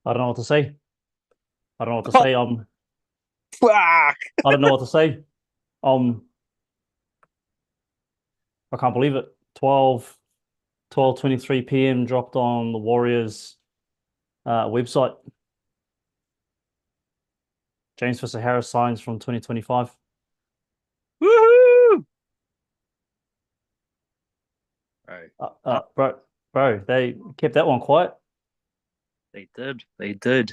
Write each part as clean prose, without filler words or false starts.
I don't know what to say. I don't know what to say. Fuck. I don't know what to say. Um, I can't believe it. 12:23 p.m. dropped on the Warriors website. James Fisher-Harris signs from 2025. Woohoo! Right. Bro, they kept that one quiet. They did. They did.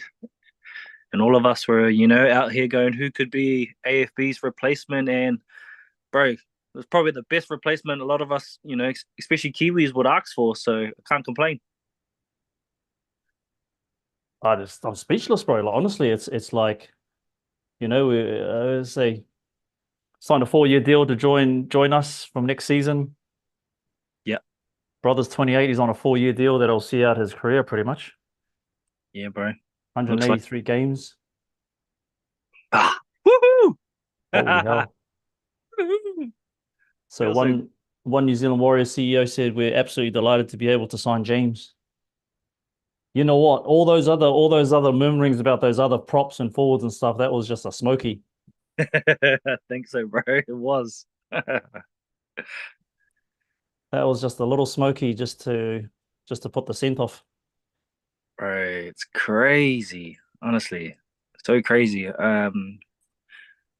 And all of us were, out here going, who could be AFB's replacement? And bro, it was probably the best replacement a lot of us, especially Kiwis would ask for. So I can't complain. I'm speechless, bro. Like honestly, it's like we say signed a 4-year deal to join us from next season. Yeah. Brother's 28. He's on a 4-year deal that'll see out his career pretty much. Yeah, bro. Looks like 183 games. woohoo! Holy hell. So Feels so one New Zealand Warriors CEO said we're absolutely delighted to be able to sign James. You know what? All those other murmurings about those other props and forwards and stuff, that was just a smoky. I think so, bro. It was. That was just a little smoky just to put the scent off. Bro, it's crazy. Honestly. So crazy.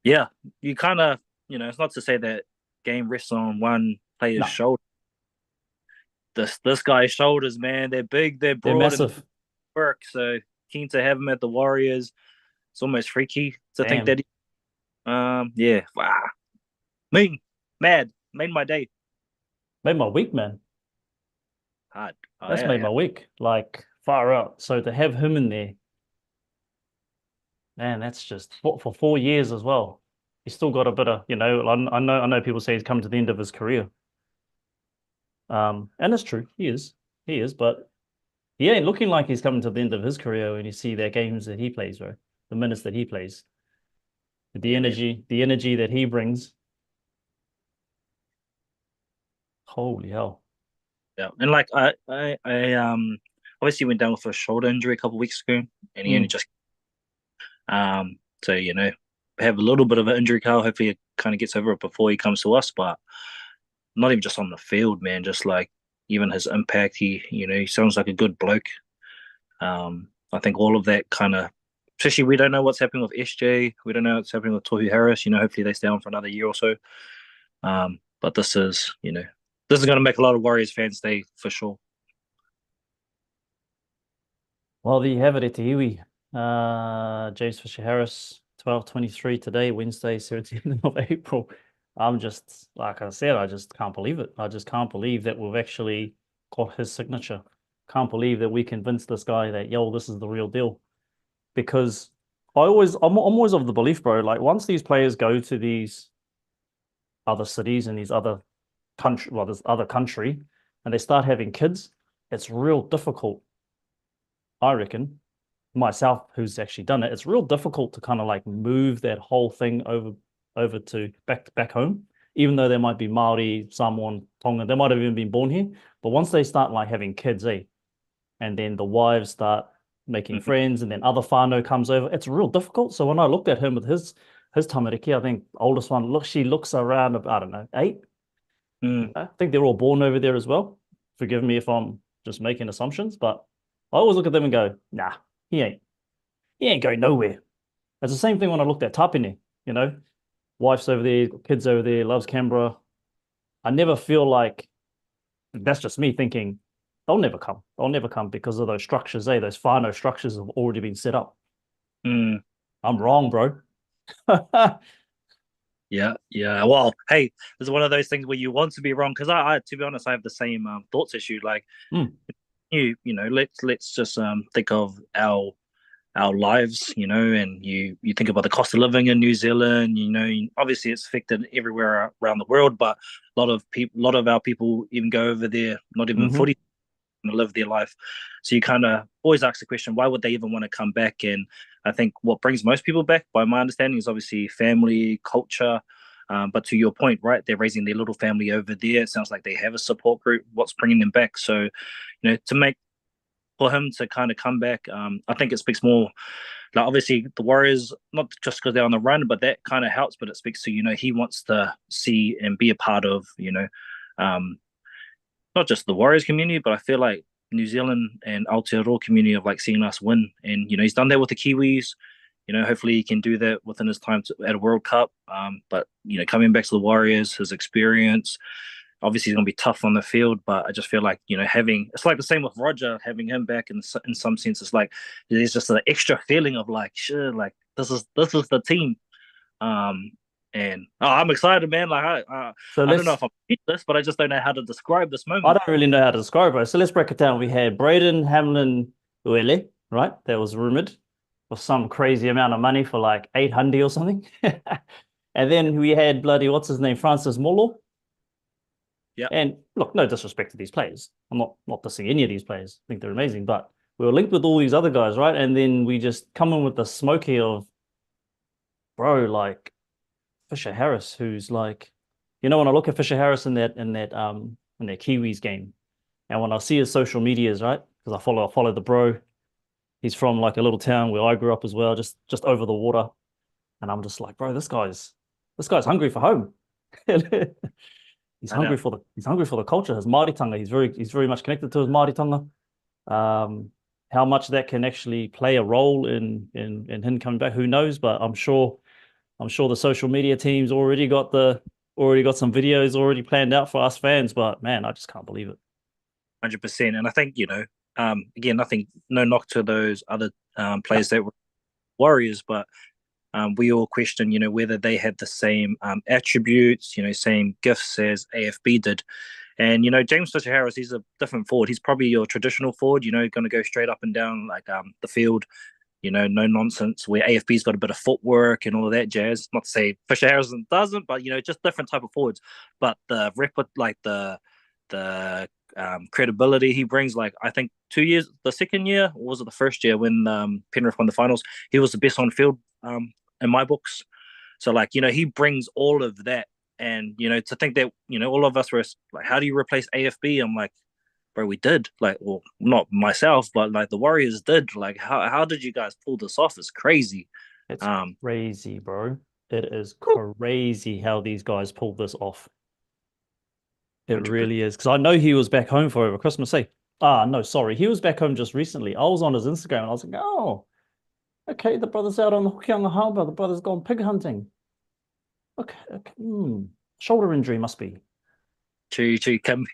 Yeah, you kind of, it's not to say that game rests on one player's No, shoulder. This guy's shoulders, man, they're big, they're they're broad, and massive. work. So keen to have him at the Warriors. It's almost freaky to think Damn. that. Yeah, wow, mean, mad, made my day. Made my week, man. Hard. Oh That's yeah, made yeah. my week. Like far out. So to have him in there, man, that's just for 4 years as well. He's still got a bit of, I know people say he's come to the end of his career. And it's true, he is, but he ain't looking like he's coming to the end of his career when you see their games that he plays, right? The minutes that he plays, Yeah, man. the energy that he brings. Holy hell. Yeah, and like I obviously went down with a shoulder injury a couple of weeks ago, and he only Mm. just so have a little bit of an injury, Carl. Hopefully, it kind of gets over it before he comes to us. But not even just on the field, man. Just like even his impact, he sounds like a good bloke. I think all of that kind of, especially we don't know what's happening with SJ. We don't know what's happening with Tohu Harris. Hopefully they stay on for another year or so. But this is going to make a lot of Warriors fans stay for sure. Well, there you have it, Etiiwi. James Fisher-Harris, 12:23 today, Wednesday, 17th of April. I'm just, like I said, I just can't believe it. I just can't believe that we've actually got his signature. Can't believe that we convinced this guy that, yo, this is the real deal. Because I'm always of the belief, bro, like once these players go to these other cities and these other this other country, and they start having kids, it's real difficult, I reckon, myself who's actually done it, it's real difficult to kind of like move that whole thing over to back home, even though they might be Maori, Samoan, Tongan, they might have even been born here. But once they start like having kids, and then the wives start making Mhm. friends, and then other whānau comes over, it's real difficult. So when I looked at him with his tamariki, I think oldest one, she looks around, I don't know, 8. Mm. I think they're all born over there as well. Forgive me if I'm just making assumptions, but I always look at them and go, nah, he ain't he ain't going nowhere. It's the same thing when I looked at Tapine, you know, wife's over there, kids over there, loves Canberra. I never feel like that's just me thinking they'll never come. They'll never come because of those structures, those whānau structures have already been set up. Mm. I'm wrong, bro. Yeah, yeah. Well, hey, it's one of those things where you want to be wrong because to be honest, I have the same thoughts issue. Like Mm, let's just think of our lives, and you think about the cost of living in New Zealand. Obviously it's affected everywhere around the world, but a lot of our people even go over there, not even hmm 40 to live their life. So you kind of always ask the question, why would they even want to come back? And I think what brings most people back, by my understanding, is obviously family, culture. But to your point, right, they're raising their little family over there. It sounds like they have a support group. What's bringing them back? So, to make for him to kind of come back, I think it speaks more. Like obviously the Warriors, not just because they're on the run, but that kind of helps. But it speaks to he wants to see and be a part of um, not just the Warriors community, but I feel like New Zealand and Aotearoa community of like seeing us win. And he's done that with the Kiwis. Hopefully he can do that within his time at a World Cup. But coming back to the Warriors, his experience, obviously he's going to be tough on the field. But I just feel like having it's like the same with Roger, having him back in some sense, it's like there's just an extra feeling of like sure, like this is the team. Um, and I'm excited, man. Like So I don't know let's if I'm this, but I just don't know how to describe this I moment. don't really know how to describe it. So let's break it down. We had Braden Hamlin Uele, right? That was rumored for some crazy amount of money for like 800 or something. And then we had bloody, what's his name? Francis Molo. Yeah. And look, no disrespect to these players. I'm not dissing any of these players. I think they're amazing, but we were linked with all these other guys, right? And then we just come in with the smoky of, bro, like Fisher Harris, who's like, when I look at Fisher Harris in that Kiwis game, and when I see his social medias, right? Because I follow the bro. He's from like a little town where I grew up as well, just over the water. And I'm just like, bro, this guy's hungry for home. He's I know. hungry for the culture, his Māoritanga. He's very much connected to his Māoritanga. How much that can actually play a role in him coming back, who knows? But I'm sure the social media team's already got some videos already planned out for us fans. But man, I just can't believe it. 100%. And I think, again, nothing, no knock to those other Yeah, players that were Warriors, but we all question, whether they had the same attributes, same gifts as AFB did. And, James Fisher Harris, he's a different forward. He's probably your traditional forward, going to go straight up and down like the field, no nonsense, where AFB's got a bit of footwork and all of that jazz. Not to say Fisher Harrison doesn't, but, just different type of forwards. But the like the credibility he brings. Like I think 2 years, the second year, or was it the first year when Penrith won the finals? He was the best on field in my books. So like he brings all of that, and to think that all of us were like, how do you replace AFB? I'm like, bro, we did. Like, well, not myself, but like the Warriors did. Like, how did you guys pull this off? It's crazy. it's Um, crazy, bro. It is crazy how these guys pulled this off. It 100%. really is. Because I know he was back home for over Christmas. Say, no, sorry. He was back home just recently. I was on his Instagram and I was like, oh, okay, the brother's out on the Hokianga Harbour. The brother's gone pig hunting. Okay, okay. Shoulder injury must be. She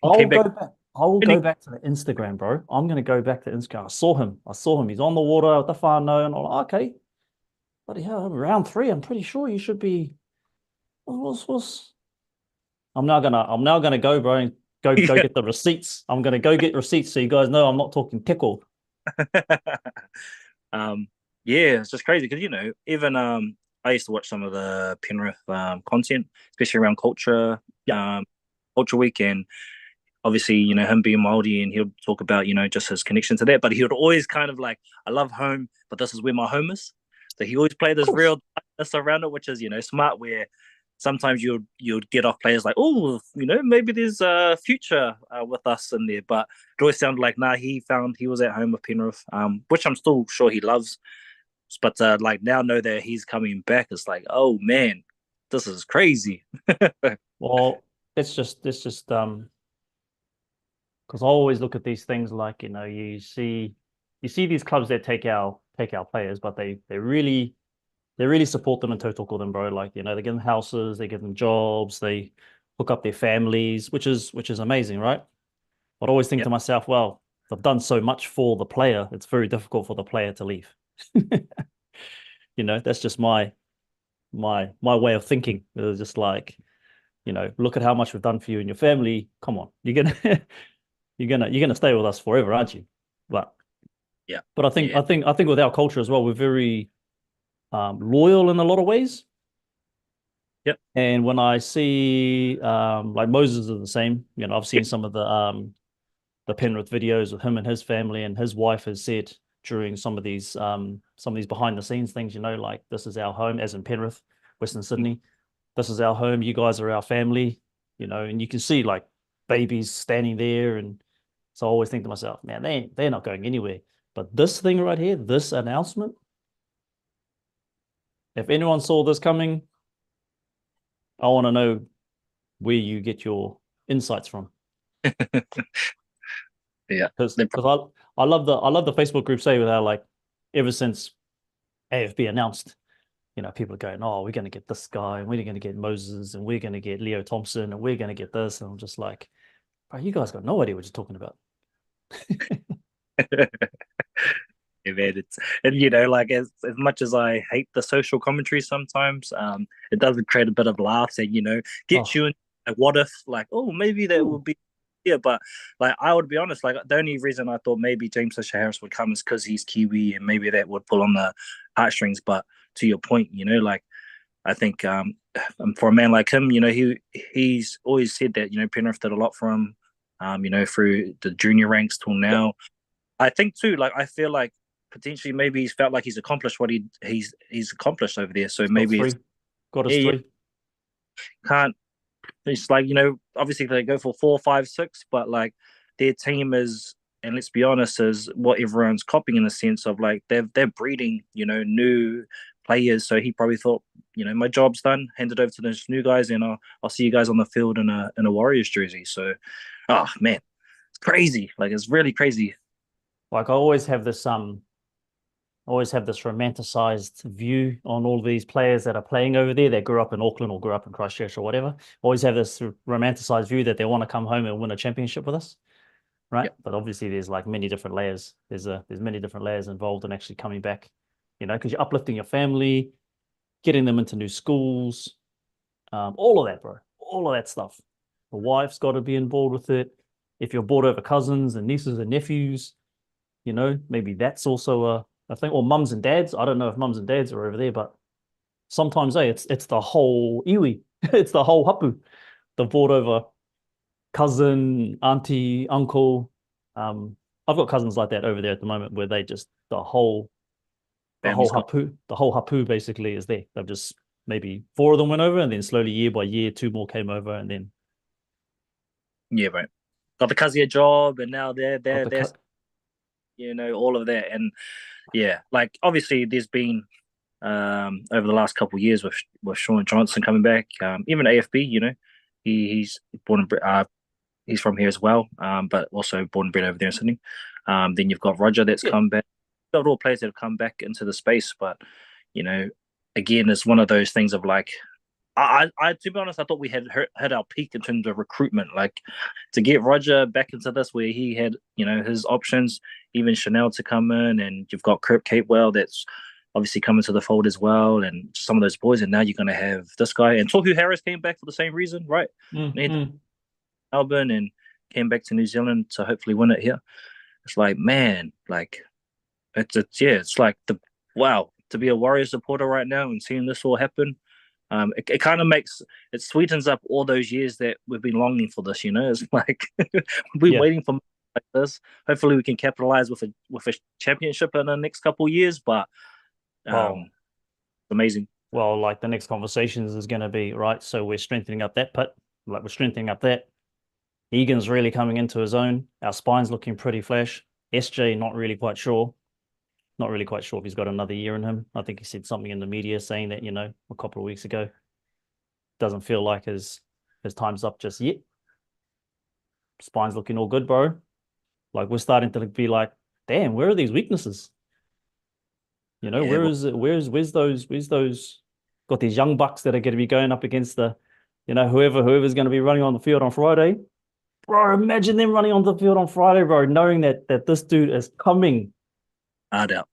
I'll came back. go back. I will go back to the Instagram, bro. I'm gonna go back to Instagram. I saw him. He's on the water at the far no, and I'm like, okay. Bloody hell, round three. I'm pretty sure you should be. What's I'm now gonna go, bro, and go Yeah. get the receipts. I'm gonna go get receipts so you guys know I'm not talking tickle. um, yeah, it's just crazy because even I used to watch some of the Penrith content, especially around Yeah, culture week, and obviously him being Maori, and he'll talk about just his connection to that, but he would always kind of like, I love home, but this is where my home is. So he always played of this course. real tightness around it, which is smart. Where sometimes you'd get off players like, oh, maybe there's a future with us in there, but it always sounded like, nah, he found he was at home with Penrith, which I'm still sure he loves. But like now know that he's coming back, it's like, oh man, this is crazy. Well, it's just because I always look at these things like you see these clubs that take our players, but they really support them and total them, bro. Like they give them houses, they give them jobs, they hook up their families, which is amazing, right? But I always think Yeah, to myself, well, they've done so much for the player, it's very difficult for the player to leave. That's just my way of thinking. It's just like, look at how much we've done for you and your family. Come on, you're gonna you're gonna stay with us forever, aren't you? But yeah, but I think yeah, I think I think with our culture as well, we're very loyal in a lot of ways. yep, And when I see like Moses is the same, I've seen some of the Penrith videos with him and his family, and his wife has said during some of these behind the scenes things, like this is our home, as in Penrith, Western Sydney. This is our home. You guys are our family, and you can see like babies standing there, and So I always think to myself, man, they're not going anywhere. But this thing right here, this announcement, if anyone saw this coming, I want to know where you get your insights from. Yeah. Because I love the Facebook group say where like ever since AFB announced, people are going, oh, we're going to get this guy, and we're going to get Moses, and we're going to get Leo Thompson, and we're going to get this. And I'm just like, bro, you guys got no idea what you're talking about. Yeah, man, and like as much as I hate the social commentary sometimes, it does create a bit of laughs and gets Oh, you in like what if like oh maybe that ooh, would be yeah, but like I would be honest, like the only reason I thought maybe James Fisher-Harris would come is because he's Kiwi and maybe that would pull on the heartstrings. But to your point, like I think for a man like him, he's always said that Penrith did a lot for him, through the junior ranks till yep, now. I think too, like I feel like potentially maybe he's felt like he's accomplished what he's accomplished over there. So he's got maybe it's three, got his yeah, three. can't it's like obviously they go for 4, 5, 6, but like their team is, and let's be honest, is what everyone's copying in the sense of like they're breeding new players. So he probably thought my job's done, hand it over to those new guys, and I'll see you guys on the field in a Warriors jersey. So, oh man, it's crazy. Like it's really crazy. Like I always have this romanticized view on all these players that are playing over there that grew up in Auckland or grew up in Christchurch or whatever. Always have this romanticized view that they want to come home and win a championship with us, right? Yep. But obviously, there's like many different layers. There's many different layers involved in actually coming back, because you're uplifting your family, getting them into new schools, all of that, bro, all of that stuff. The wife's got to be involved with it. If you're brought over cousins and nieces and nephews, maybe that's also a thing. Or mums and dads. I don't know if mums and dads are over there, but sometimes it's the whole iwi. It's the whole hapu. The brought over cousin, auntie, uncle. I've got cousins like that over there at the moment where they just Family's got the whole hapu basically is there. They've just maybe four of them went over, and then slowly year by year, two more came over, and then yeah, right. Got the Kazuya job, and now they're got they're the they're cut. all of that, and yeah, like obviously there's been over the last couple of years with Sean Johnson coming back, even AFB, he's born and he's from here as well, but also born and bred over there in Sydney. Then you've got Roger that's Yeah, come back. You've got all players that have come back into the space, but you know, again, it's one of those things of like I to be honest, I thought we had hit our peak in terms of recruitment. Like to get Roger back into this, where he had his options, even Chanel to come in, and you've got Kirk Capewell that's obviously coming to the fold as well, and some of those boys. And now you're going to have this guy, and Tohu Harris came back for the same reason, right? And he mm. Melbourne and came back to New Zealand to hopefully win it here. It's like man, like it's yeah, it's like the wow to be a Warriors supporter right now and seeing this all happen. It kind of makes it sweetens up all those years that we've been longing for this. It's like we've been Yeah. waiting for like this. Hopefully, we can capitalize with a championship in the next couple of years. But Well, amazing. well, like the next conversations is going to be right. So we're strengthening up that pit, like we're strengthening up that. Egan's really coming into his own. Our spine's looking pretty flash. SJ, not really quite sure. Not really quite sure if he's got another year in him. I think he said something in the media saying that, a couple of weeks ago. Doesn't feel like his time's up just yet. Spine's looking all good, bro. Like we're starting to be like, damn, where are these weaknesses? Yeah, Where well, is it? Where's those got these young bucks that are going to be going up against the, whoever's going to be running on the field on Friday. Bro, imagine them running on the field on Friday, bro, knowing that this dude is coming. hard out.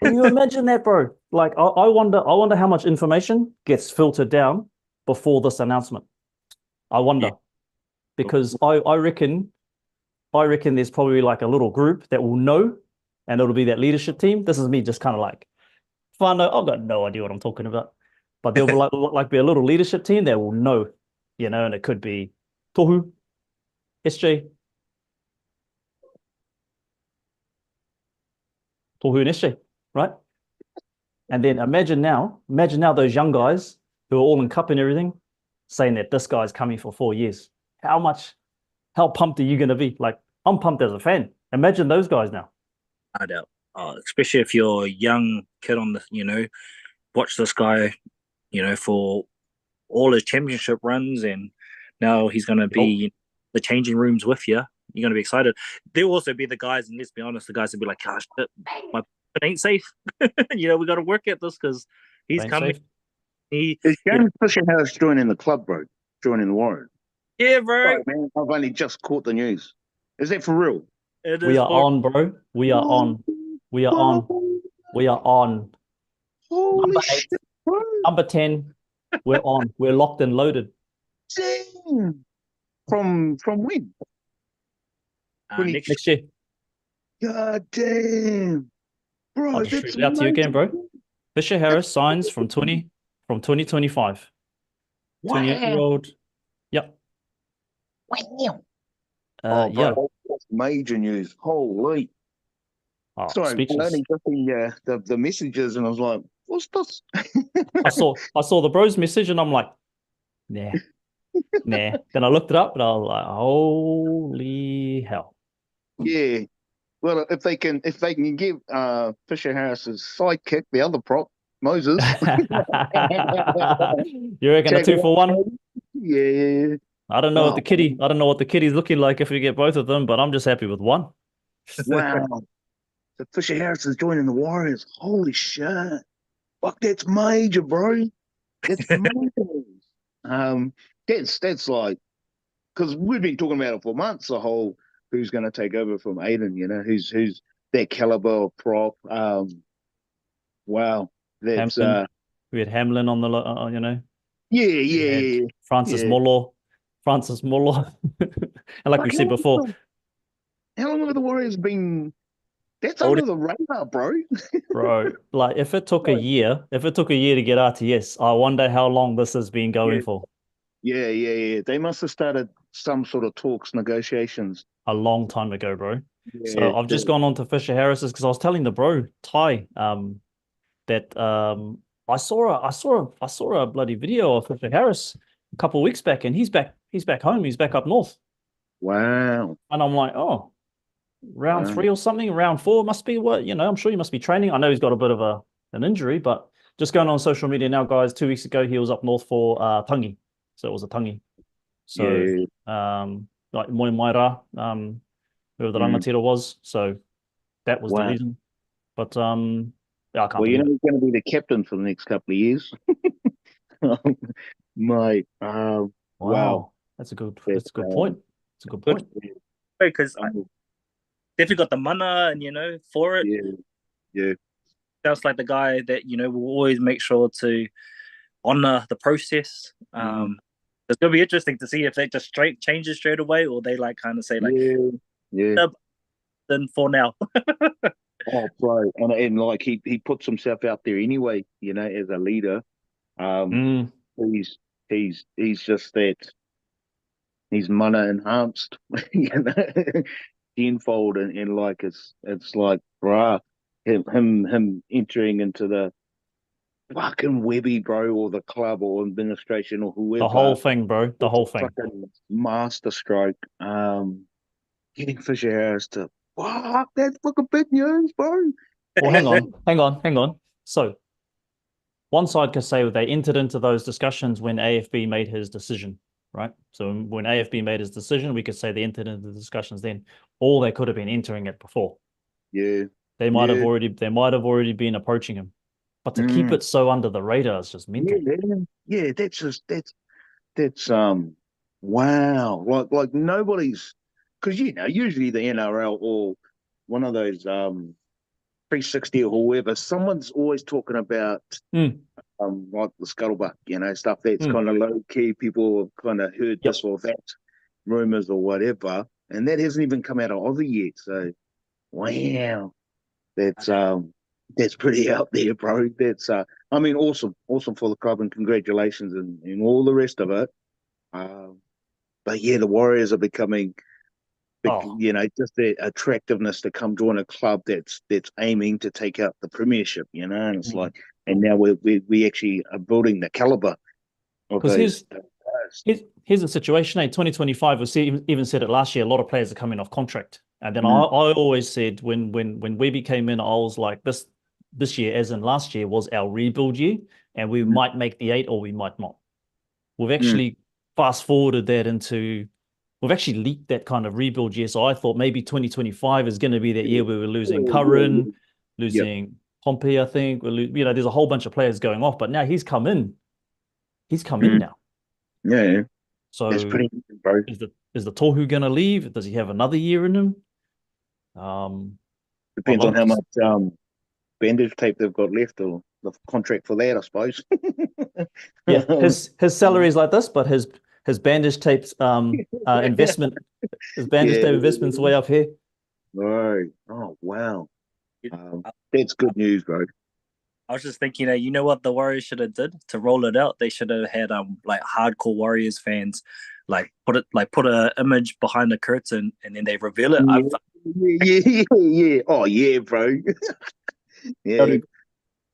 Can you imagine that, bro? Like, I wonder how much information gets filtered down before this announcement. I Yeah, wonder because I reckon there's probably like a little group that will know, and it'll be that leadership team. This is me just kind of like, Fando, I've got no idea what I'm talking about, but there'll be like be a little leadership team that will know, and it could be Tohu, SJ, Tohu and SJ, right? And then imagine now those young guys who are all in cup and everything, saying that this guy's coming for 4 years. How pumped are you going to be? Like, I'm pumped as a fan. Imagine those guys now. I doubt. Especially if you're a young kid on the, watch this guy, for all his championship runs, and now he's going to be in the changing rooms with you. You're going to be excited. There'll also be the guys, and let's be honest, the guys will be like, "Gosh, my it ain't safe." We got to work at this because he's Ain't coming. safe. Is James Fisher Harris joining the club, bro? Joining the Warriors? Yeah, bro. Sorry, man, I've only just caught the news. Is that for real? We are on, bro. We are on. We are on. We are on. Holy Number 8, shit, bro. number 10. We're on. We're locked and loaded. Damn. From when? Next Next year. God damn. Bro, I'll just that's read it out to you again, amazing. bro. Fisher Harris signs from 2025. Wow. 28-year-old. Yep. Wow. Yeah. Bro, that's major news. Holy. Oh, Sorry, I speechless. only got the messages, and I was like, "What's this?" I saw the bros message, and I'm like, nah, nah. Then I looked it up, and I was like, holy hell. Yeah. Well, if they can give Fisher Harris's sidekick, the other prop, Moses. You reckon a Check it 2-for-1? out. Yeah. I don't know what Oh, I don't know what the kitty's looking like if we get both of them, but I'm just happy with one. wow. So Fisher Harris is joining the Warriors. Holy shit. Fuck, that's major, bro. That's major. Um, that's like, because we've been talking about it for months, the whole who's going to take over from Aiden, who's that caliber of prop. Wow. That's Hamlin. We had Hamlin on the, yeah, we had yeah, Francis yeah. Molo. And like we Like said before, how long have the Warriors been? That's Old, under the radar, bro. bro, like if it took a year to get RTS, I wonder how long this has been going Yeah, for. yeah. They must have started some sort of talks, negotiations. A long time ago, bro. Yeah, So I've just gone on to Fisher Harris's because I was telling the bro Ty that I saw a bloody video of Fisher Harris a couple of weeks back, and he's back home, he's back up north, wow. and I'm like, oh, round 3 or something, round 4 must be what I'm sure he must be training. I know he's got a bit of an injury, but just going on social media now, guys. 2 weeks ago he was up north for Tangi, so it was a Tangi. So Yeah. like Moi Maira, whoever the rangatira was. So that was the Wow. reason. But yeah, I can't Well, believe it. he's going to be the captain for the next couple of years. Mate, wow. Wow, that's a good point. It's a good good point. because I definitely got the mana and for it. Yeah. Sounds like the guy that will always make sure to honor the process. It's gonna be interesting to see if they just changes straight away, or they like kind of say like, Yeah. then for now. Oh, bro, and like he puts himself out there anyway, as a leader. Mm. He's just that. He's mana enhanced, tenfold, and like it's like, bruh, him entering into the fucking Webby, bro, or the club or administration or The whole whoever. thing, bro. The whole thing. Fucking master stroke. Getting Fisher Harris to fuck, that's fucking big news, bro. Well, hang on. So one side could say they entered into those discussions when AFB made his decision, right? So when AFB made his decision, we could say they entered into the discussions then, or they could have been entering it before. Yeah. They might have already been approaching him. But to keep it so under the radar is just mental. Yeah, that's wow. Like nobody's, because usually the NRL or one of those 360 or whoever, someone's always talking about like the scuttlebutt, stuff that's kind of low key. People have kind of heard this or that, rumors or whatever, and that hasn't even come out of Aussie yet. So wow, that's pretty out there, bro. That's I mean, awesome for the club, and congratulations and all the rest of it. But yeah, the Warriors are becoming, just the attractiveness to come join a club that's aiming to take out the premiership, and it's like, and now we actually are building the caliber of Because those. does. Here's the situation. 2025, we even said it last year. A lot of players are coming off contract, and then I always said when Webby came in, I was like this year, as in last year, was our rebuild year, and we might make the 8 or we might not. We've actually fast forwarded that into. We've actually leaked that kind of rebuild year. So I thought maybe 2025 is going to be that year where we're losing Curran, losing Pompey, I think. There's a whole bunch of players going off, but now he's come in. He's come in now. Yeah. So that's pretty good, bro. Is the Tohu going to leave? Does he have another year in him? Depends on how much bandage tape they've got left or the contract for that, I suppose. Yeah, his salary is like this, but his bandage tapes investment, his bandage tape investment's way up here. Right. Oh wow. That's good news, bro. I was just thinking, you know what the Warriors should have did to roll it out? They should have had like hardcore Warriors fans, like put a image behind the curtain and then they reveal it. Yeah. Oh yeah, bro. Yeah,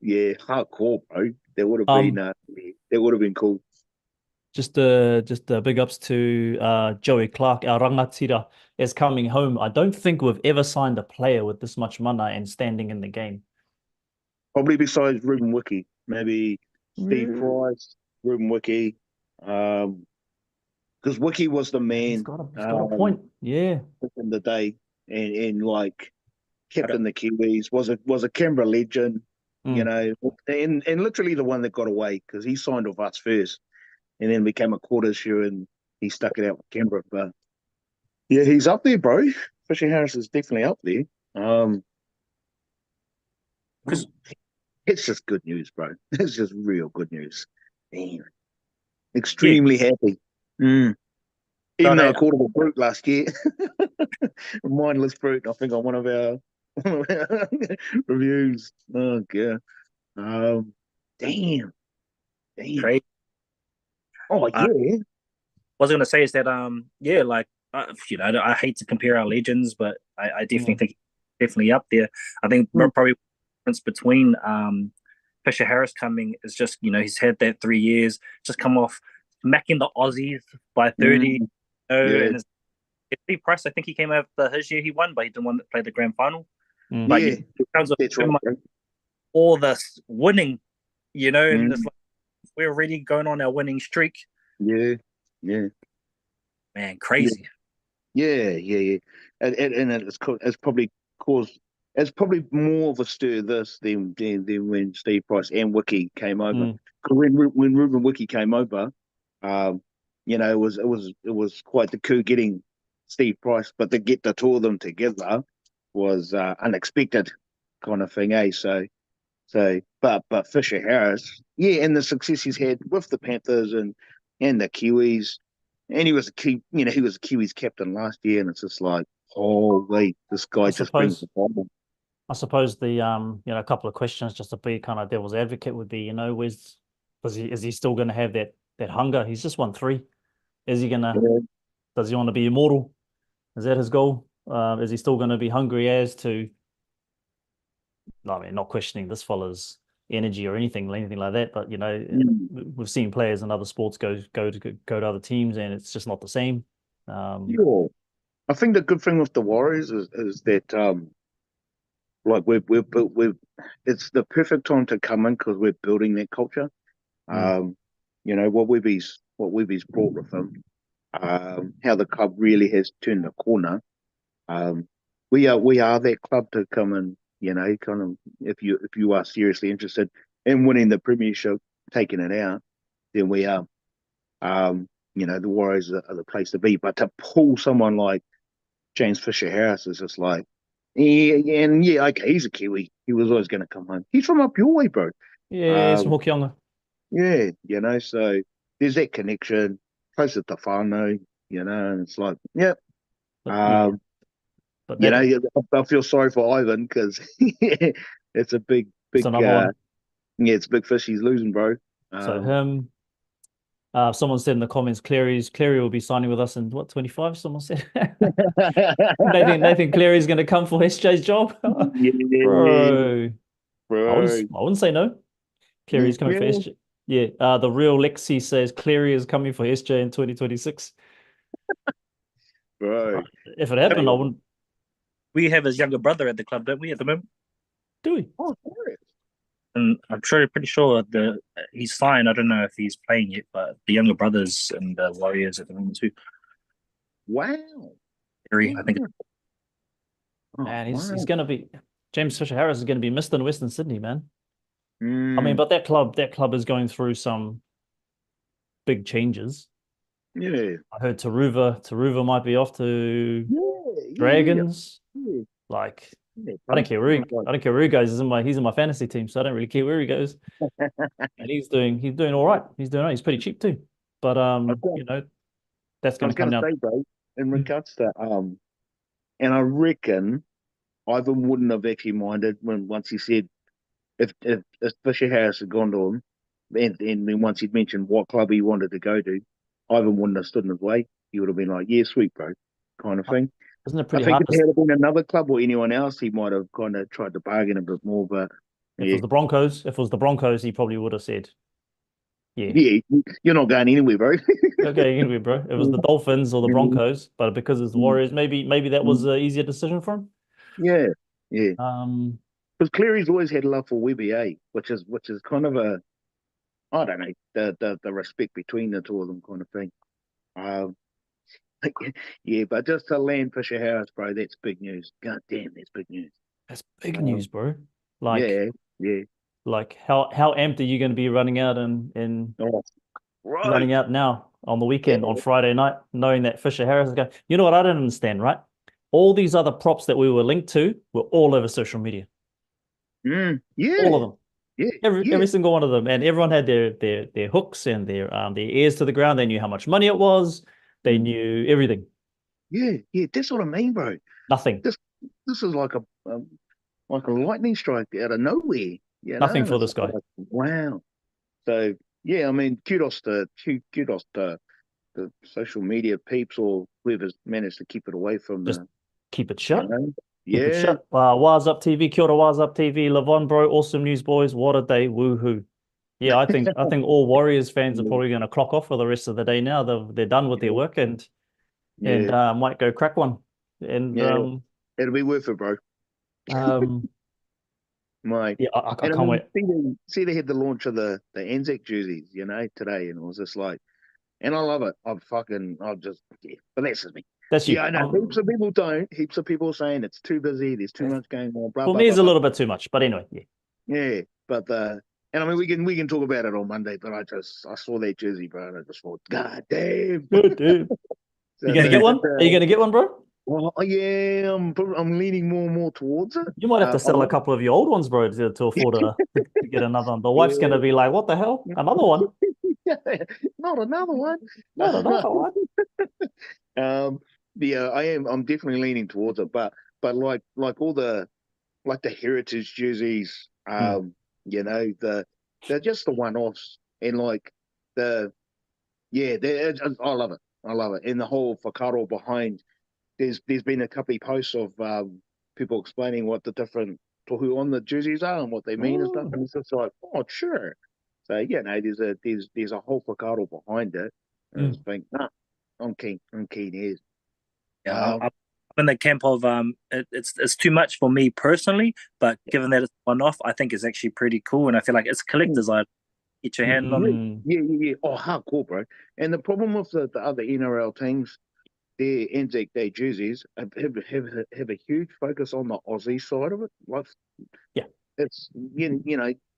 hardcore, bro. That would have been cool. Just big ups to Joey Clark, our rangatira, is coming home. I don't think we've ever signed a player with this much mana and standing in the game. Probably besides Ruben Wiki, maybe Steve Price, Ruben Wiki, because Wiki was the man. He's got a point, yeah. In the day, and like captain the Kiwis, was a Canberra legend, you know, and literally the one that got away because he signed with us first, and then became a court issue, and he stuck it out with Canberra. But yeah, he's up there, bro. Fisher Harris is definitely up there. Because it's just good news, bro. It's just real good news. Damn. Extremely happy. Even though I called him a brute last year. A mindless brute, I think, on one of our reviews. Oh, God. Damn. Crazy. Oh, yeah. What I was going to say is that, I hate to compare our legends, but I definitely think definitely up there. I think probably difference between Fisher Harris coming is just, he's had that 3 years, just come off smacking the Aussies by 30. And Steve Price, I think he came after his year he won, but he didn't want to play the grand final. But in terms of all this winning, and it's like we're already going on our winning streak. Yeah. Man, crazy. Yeah. And it's probably caused. It's probably more of a stir this than when Steve Price and Wiki came over. When Ruben Wiki came over, it was quite the coup getting Steve Price, but to get the two of them together was unexpected kind of thing, eh? But Fisher Harris, and the success he's had with the Panthers and the Kiwis, and he was a Kiwis captain last year, and it's just like, holy, this guy just brings the problem. I suppose the a couple of questions just to be kind of devil's advocate would be, is he still going to have that hunger? He's just won 3. Is he gonna? Does he want to be immortal? Is that his goal? Is he still going to be hungry as to? I mean, not questioning this fella's energy or anything like that, but we've seen players in other sports go to other teams, and it's just not the same. I think the good thing with the Warriors is that like it's the perfect time to come in because we're building that culture. What Webby's brought with him, how the club really has turned the corner. We are that club to come in, kind of if you are seriously interested in winning the premiership, taking it out, then we are. The Warriors are the place to be. But to pull someone like James Fisher Harris is just like, okay, he's a Kiwi. He was always going to come home. He's from up your way, bro. Yeah, he's from Hokianga. Yeah, so there's that connection, closer to whānau, and it's like, I feel sorry for Ivan because it's a big, it's another one. It's a big fish he's losing, bro. So him. Someone said in the comments, Cleary will be signing with us in 25? Someone said. Nathan Cleary's going to come for SJ's job. Bro. I wouldn't say no. Cleary's coming for SJ. Yeah, the real Lexi says Cleary is coming for SJ in 2026. Bro. If it happened, I wouldn't We have his younger brother at the club, don't we, at the moment? do it. Oh, serious? And I'm pretty sure he's signed. I don't know if he's playing yet, but the younger brothers and the Warriors at the moment too. Wow. Harry, I think. Oh, Man, he's wow. going to be James Fisher Harris is going to be missed in Western Sydney, man. I mean, Mm, but that club is going through some big changes. yeah. I heard Taruva might be off to Yeah. Dragons. Yeah. Like, Yeah, I don't bro. care where I don't care where he goes. He's in my fantasy team, so I don't really care where he goes. And he's doing all right. He's doing all right. He's pretty cheap too. But I've got, that's I going was to come going to down. say, bro, in Mm. regards to and I reckon Ivan wouldn't have actually minded when once he said if Fisher Harris had gone to him, and then once he'd mentioned what club he wanted to go to, Ivan wouldn't have stood in his way. He would have been like, "Yeah, sweet, bro," kind of thing. Isn't it I pretty think hard if it had been another club or anyone else, he might have kind of tried to bargain a bit more. But if it yeah, was the Broncos, if it was the Broncos, he probably would have said, yeah. yeah, you're not going anywhere, bro. Okay, anyway, bro. If it was the Dolphins or the Broncos, but because it's the Warriors, maybe that was an easier decision for him. Yeah, yeah. Um, Because Cleary's always had love for Webby, which is kind of a I don't know the respect between the two of them kind of thing. Um, yeah, but just to land Fisher Harris, bro, that's big news. God damn, that's big news. that's big Um, news, bro. Like, yeah, yeah. like how amped are you going to be running out and Oh, right. running out now on the Yeah. weekend on Friday night, knowing that Fisher Harris is going? You know what I don't understand, right? All these other props that we were linked to were all over social media, all Yeah, of them. yeah, Every yeah, single one of them, and everyone had their hooks and their ears to the ground. They knew how much money it was. They mm, knew everything. yeah, yeah. That's what I mean, bro. Nothing, This this is like a lightning strike out of nowhere, you know. nothing And for it's this just guy. like, wow. So yeah, I mean, kudos to the social media peeps or whoever's managed to keep it away from Just the, keep it you shut. know. Keep it Yeah, shut. Waz Up TV, Kia ora Waz Up TV, Levon bro, awesome news boys. What a day, woohoo! Yeah, I think all Warriors fans are probably going to clock off for the rest of the day now. They're done with their work and yeah, might go crack one. And yeah. It'll be worth it, bro. um My yeah, I and I can't mean, wait. see they had the launch of the Anzac jerseys, today, and it was just like, and I love it. I'll just yeah, but that's just me. That's you. Yeah, I know heaps of people don't. Heaps of people saying it's too busy. There's too much going on. Blah For blah me, blah it's a blah. little bit too much, but anyway, yeah. Yeah, but and I mean we can talk about it on Monday. But I saw that jersey, bro, and I just thought, God damn. Good dude. You So gonna get one? Are you gonna get one, bro? well, yeah, I'm leaning more and more towards it. You might have to I sell a like, couple of your old ones, bro, to afford to get another one. The wife's gonna yeah, be like, "What the hell? Another one? not another one. Not another one." um, yeah, I'm definitely leaning towards it, but like all the heritage jerseys, Hmm. they're just the one-offs, and like the yeah, I love it. I love it, and the whole whakaaro behind. There's been a couple of posts of people explaining what the different tohu on the jerseys are and what they mean and stuff, Oh. and it's just like, oh, sure. So there's a whole whakaaro behind it, and I Hmm. just think, nah, I'm keen as. Yeah, Um, I'm in the camp of it's too much for me personally, but given that it's one off, I think it's actually pretty cool, and I feel like it's collectors. I get your hand on it. yeah, Hmm. yeah. Oh, hardcore, bro. And the problem with the other NRL teams, their Anzac Day jerseys have a huge focus on the Aussie side of it. Like Yeah. it's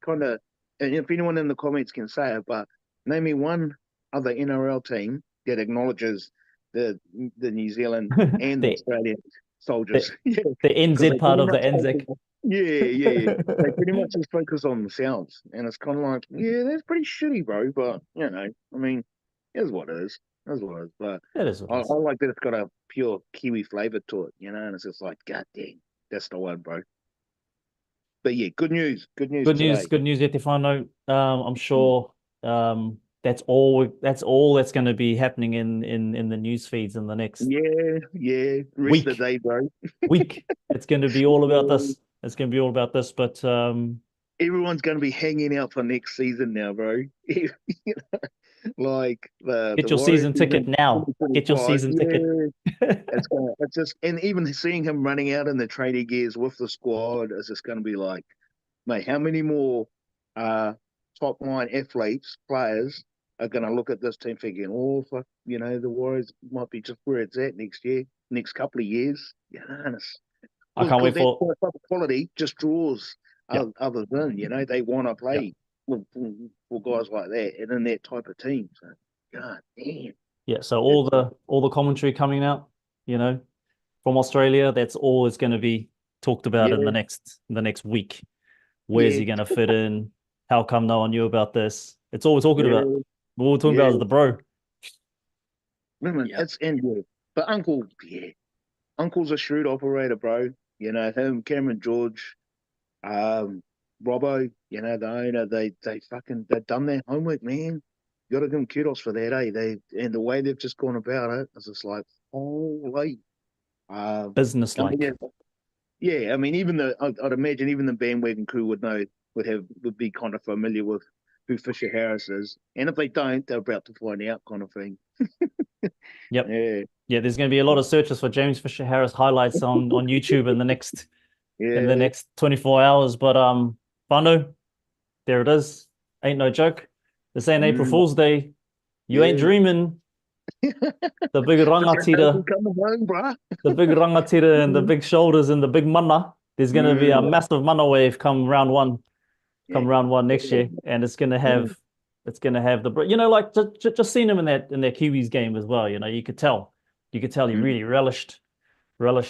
kind of, and if anyone in the comments can say it, but name me one other NRL team that acknowledges the New Zealand and the The Australian the soldiers. Yeah, the because NZ they part pretty of the much focus Anzac. yeah, yeah, yeah. They pretty much just focus on themselves, and it's kind of like, yeah, that's pretty shitty, bro. But I mean, it is what it is. It is what it is. But That is what I it is. like that it's got a pure Kiwi flavor to it, and it's just like, God dang, that's the one, bro. But yeah, good news today. Good news, Etifano. I'm sure that's all that's going to be happening in the news feeds in the next Yeah, yeah. Rest of the week. day, bro. Week. It's going to be all about Yeah, this. It's going to be all about this. But everyone's going to be hanging out for next season now, bro. You know, like Get the your Warriors season ticket season now. Get your 2025. season ticket. Yeah, it's just, and even seeing him running out in the training gears with the squad is just going to be like, mate, how many more uh top line athletes, players are going to look at this team thinking, oh, fuck, the Warriors might be just where it's at next year, next couple of years. I can't Because wait that for. type of quality just draws Yeah, others in. They want to yeah, play for guys like that and in that type of team. So, God damn, yeah. So it's all the commentary coming out, you know, from Australia, that's all it's going to be talked about in yeah, the next week. Where's yeah, he going to fit in? How come no one knew about this? It's all we're talking about. yeah, What we're talking yeah. about is the bro. Man, Yeah. it's in yeah. But Uncle's a shrewd operator, bro. Him, Cameron George, um, Robbo, the owner, they've done their homework, man. You gotta give them kudos for that, eh? And the way they've just gone about it is just like, holy. Business I mean, like. yeah. I mean, I'd imagine even the bandwagon crew would be kind of familiar with who Fisher Harris is, and if they don't, they're about to find out, kind of thing. Yep. Yeah, Yeah, there's going to be a lot of searches for James Fisher Harris highlights on YouTube in the yeah. next 24 hours. But Fano, there it is. Ain't no joke. This ain't April Mm, Fool's Day. You ain't yeah. dreaming. The big The Fantasy rangatira, coming home, bruh. the big rangatira and the big shoulders and the big mana. There's going to be a Mm, massive mana wave come yeah. round one next year, and Mm, it's going to have like just seeing him in that Kiwis game as well. You could tell he mm. really relished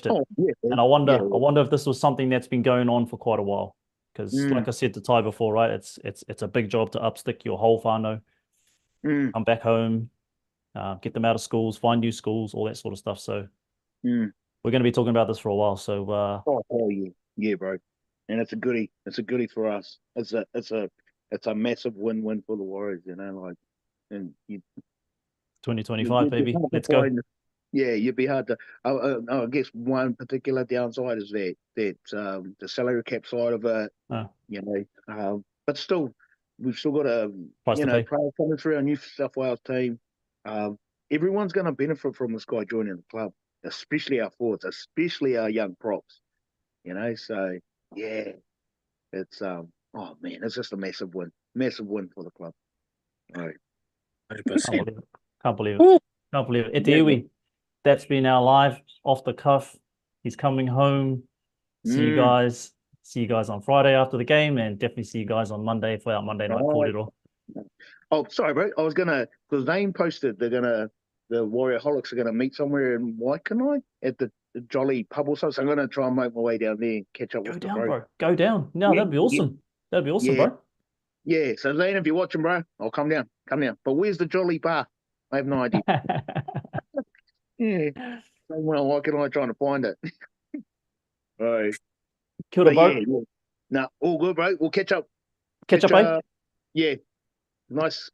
it. Oh, yeah, And man. Yeah. I wonder if this was something that's been going on for quite a while. Because, Mm, like I said to Ty before, right? It's a big job to upstick your whole whānau, mm, come back home, get them out of schools, find new schools, all that sort of stuff. So mm. we're going to be talking about this for a while. So Oh, hell yeah. Yeah, bro. And it's a goodie. It's a goodie for us. It's a massive win-win for the Warriors, like, and you 2025, be baby, hard to let's go. find. Yeah, you'd be hard to. I guess one particular downside is the salary cap side of it. Uh, But still, we've still got a Price to pay. player coming through our New South Wales team. Um, Everyone's going to benefit from this guy joining the club, especially our forwards, especially our young props. So yeah, it's oh man, it's just a massive win for the club. All right, Can't 100%. believe it. Can't believe it. Woo! Can't believe it. yeah, Etiiwi, that's been our live off the cuff. He's coming home. See you mm, guys. See you guys on Friday after the game, and definitely see you guys on Monday for our Monday night all right. corridor. Oh, sorry, bro. I was gonna because Zane posted the Warrior Holics are gonna meet somewhere in Waikanae at the Jolly Pub or something. So I'm gonna try and make my way down there and catch up Go with the down, bro. bro. Go down. No, Yeah, that'd be yeah, awesome. That'd be awesome, yeah, bro. yeah. So Zane, if you're watching, bro, I'll come down. Come down. But where's the Jolly Bar? I have no idea. Yeah. Well, why can I trying to find it? Right. Kia ora, But bro. yeah. No, all good, bro. We'll catch up. Catch up, eh? Yeah. Nice